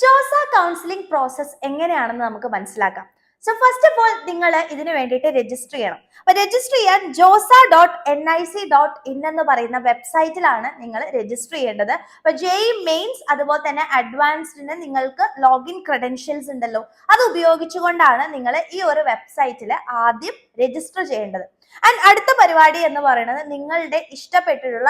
Jose counselling process എങ്ങനെയാണെന്ന് നമുക്ക് മനസ്സിലാക്കാം. സോ ഫസ്റ്റ് ഓഫ് ഓൾ നിങ്ങൾ ഇതിനു വേണ്ടിയിട്ട് രജിസ്റ്റർ ചെയ്യണം. അപ്പൊ രജിസ്റ്റർ ചെയ്യാൻ josa.nic.in എന്ന് പറയുന്ന വെബ്സൈറ്റിലാണ് നിങ്ങൾ രജിസ്റ്റർ ചെയ്യേണ്ടത്. അപ്പൊ JEE മെയിൻസ് അതുപോലെ തന്നെ അഡ്വാൻസ്ഡിന് നിങ്ങൾക്ക് ലോഗിൻ ക്രെഡൻഷ്യൽസ് ഉണ്ടല്ലോ, അത് ഉപയോഗിച്ചുകൊണ്ടാണ് നിങ്ങൾ ഈ ഒരു വെബ്സൈറ്റിൽ ആദ്യം രജിസ്റ്റർ ചെയ്യേണ്ടത്. ആൻഡ് അടുത്ത പരിപാടി എന്ന് പറയുന്നത് നിങ്ങളുടെ ഇഷ്ടപ്പെട്ടിട്ടുള്ള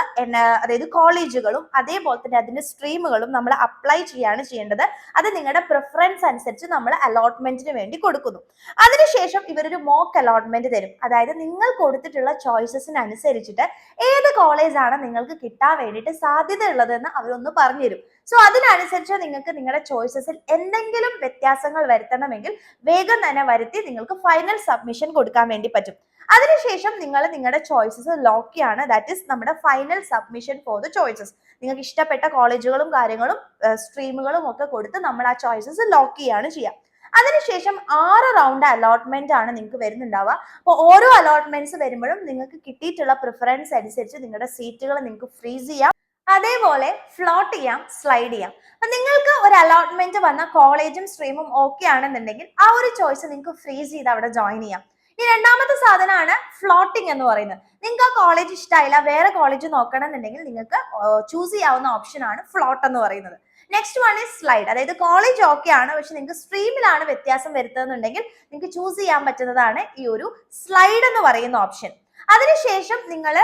അതായത് കോളേജുകളും അതേപോലെ തന്നെ അതിന്റെ സ്ട്രീമുകളും നമ്മൾ അപ്ലൈ ചെയ്യേണ്ടത്. അത് നിങ്ങളുടെ പ്രിഫറൻസ് അനുസരിച്ച് നമ്മൾ അലോട്ട്മെന്റിന് വേണ്ടി കൊടുക്കുന്നു. അതിനുശേഷം ഇവരൊരു മോക്ക് അലോട്ട്മെന്റ് തരും. അതായത് നിങ്ങൾ കൊടുത്തിട്ടുള്ള ചോയ്സസിനനുസരിച്ചിട്ട് ഏത് കോളേജാണ് നിങ്ങൾക്ക് കിട്ടാൻ വേണ്ടിയിട്ട് സാധ്യത ഉള്ളതെന്ന് അവരൊന്ന് പറഞ്ഞു തരും. സോ അതിനനുസരിച്ച് നിങ്ങൾക്ക് നിങ്ങളുടെ ചോയ്സസിൽ എന്തെങ്കിലും വ്യത്യാസങ്ങൾ വരുത്തണമെങ്കിൽ വേഗം തന്നെ വരുത്തി നിങ്ങൾക്ക് ഫൈനൽ സബ്മിഷൻ കൊടുക്കാൻ വേണ്ടി പറ്റും. അതിനുശേഷം നിങ്ങൾ നിങ്ങളുടെ ചോയ്സസ് ലോക്ക് ചെയ്യാണ്. ദാറ്റ് ഈസ് നമ്മുടെ final submission for the choices. നിങ്ങൾക്ക് ഇഷ്ടപ്പെട്ട കോളേജുകളും കാര്യങ്ങളും സ്ട്രീമുകളും ഒക്കെ കൊടുത്ത് നമ്മൾ ആ ചോയ്സസ് ലോക്ക് ചെയ്യാണ് ചെയ്യുക. അതിനുശേഷം 6 റൗണ്ട് അലോട്ട്മെന്റ് ആണ് നിങ്ങൾക്ക് വരുന്നുണ്ടാവുക. അപ്പോൾ ഓരോ അലോട്ട്മെന്റ്സ് വരുമ്പോഴും നിങ്ങൾക്ക് കിട്ടിയിട്ടുള്ള പ്രിഫറൻസ് അനുസരിച്ച് നിങ്ങളുടെ സീറ്റുകൾ നിങ്ങൾക്ക് ഫ്രീസ് ചെയ്യാം, അതേപോലെ ഫ്ലോട്ട് ചെയ്യാം, സ്ലൈഡ് ചെയ്യാം. അപ്പൊ നിങ്ങൾക്ക് ഒരു അലോട്ട്മെന്റ് വന്ന കോളേജും സ്ട്രീമും ഓക്കെ ആണെന്നുണ്ടെങ്കിൽ ആ ഒരു ചോയ്സ് നിങ്ങൾക്ക് ഫ്രീസ് ചെയ്ത് അവിടെ ജോയിൻ ചെയ്യാം. ഈ രണ്ടാമത്തെ സാധനമാണ് ഫ്ലോട്ടിംഗ് എന്ന് പറയുന്നത്. നിങ്ങൾക്ക് ആ കോളേജ് ഇഷ്ടമായില്ല, വേറെ കോളേജ് നോക്കണം എന്നുണ്ടെങ്കിൽ നിങ്ങൾക്ക് ചൂസ് ചെയ്യാവുന്ന ഓപ്ഷൻ ആണ് ഫ്ലോട്ട് എന്ന് പറയുന്നത്. Next one is slide. അതായത് കോളേജ് ഓക്കെ ആണ്, പക്ഷെ നിങ്ങൾക്ക് സ്ട്രീമിലാണ് വ്യത്യാസം വരുത്തുന്നുണ്ടെങ്കിൽ നിങ്ങൾക്ക് ചൂസ് ചെയ്യാൻ പറ്റുന്നതാണ് ഈ ഒരു സ്ലൈഡ് എന്ന് പറയുന്ന ഓപ്ഷൻ. അതിനുശേഷം നിങ്ങൾ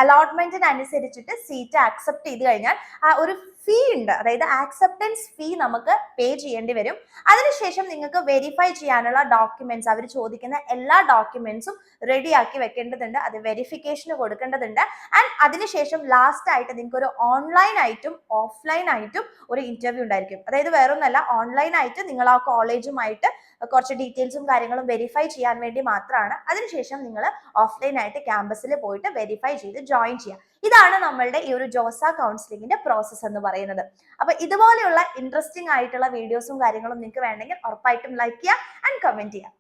അലോട്ട്മെന്റിനനുസരിച്ചിട്ട് സീറ്റ് ആക്സെപ്റ്റ് ചെയ്ത് കഴിഞ്ഞാൽ ഒരു ഫീ ഉണ്ട്, അതായത് ആക്സെപ്റ്റൻസ് ഫീ നമുക്ക് പേ ചെയ്യേണ്ടി വരും. അതിനുശേഷം നിങ്ങൾക്ക് വെരിഫൈ ചെയ്യാനുള്ള ഡോക്യുമെന്റ്സ്, അവർ ചോദിക്കുന്ന എല്ലാ ഡോക്യുമെന്റ്സും റെഡിയാക്കി വെക്കേണ്ടതുണ്ട്, അത് വെരിഫിക്കേഷന് കൊടുക്കേണ്ടതുണ്ട്. ആൻഡ് അതിനുശേഷം ലാസ്റ്റ് ആയിട്ട് നിങ്ങൾക്ക് ഒരു ഓൺലൈൻ ആയിട്ടും ഓഫ്ലൈൻ ആയിട്ടും ഒരു ഇന്റർവ്യൂ ഉണ്ടായിരിക്കും. അതായത് വേറൊന്നല്ല, ഓൺലൈൻ ആയിട്ട് നിങ്ങൾ ആ കോളേജുമായിട്ട് കുറച്ച് ഡീറ്റെയിൽസും കാര്യങ്ങളും വെരിഫൈ ചെയ്യാൻ വേണ്ടി മാത്രമാണ്. അതിനുശേഷം നിങ്ങൾ ഓഫ്ലൈൻ ആയിട്ട് ക്യാമ്പസിൽ പോയിട്ട് വെരിഫൈ ചെയ്ത് ജോയിൻ ചെയ്യുക. ഇതാണ് നമ്മളുടെ ഈ ഒരു ജോസ കൗൺസിലിംഗിന്റെ പ്രോസസ്സ് എന്ന് പറയുന്നത്. അപ്പൊ ഇതുപോലെയുള്ള ഇൻട്രസ്റ്റിംഗ് ആയിട്ടുള്ള വീഡിയോസും കാര്യങ്ങളും നിങ്ങൾക്ക് വേണമെങ്കിൽ ഉറപ്പായിട്ടും ലൈക്ക് ചെയ്യുക ആൻഡ് കമന്റ് ചെയ്യുക.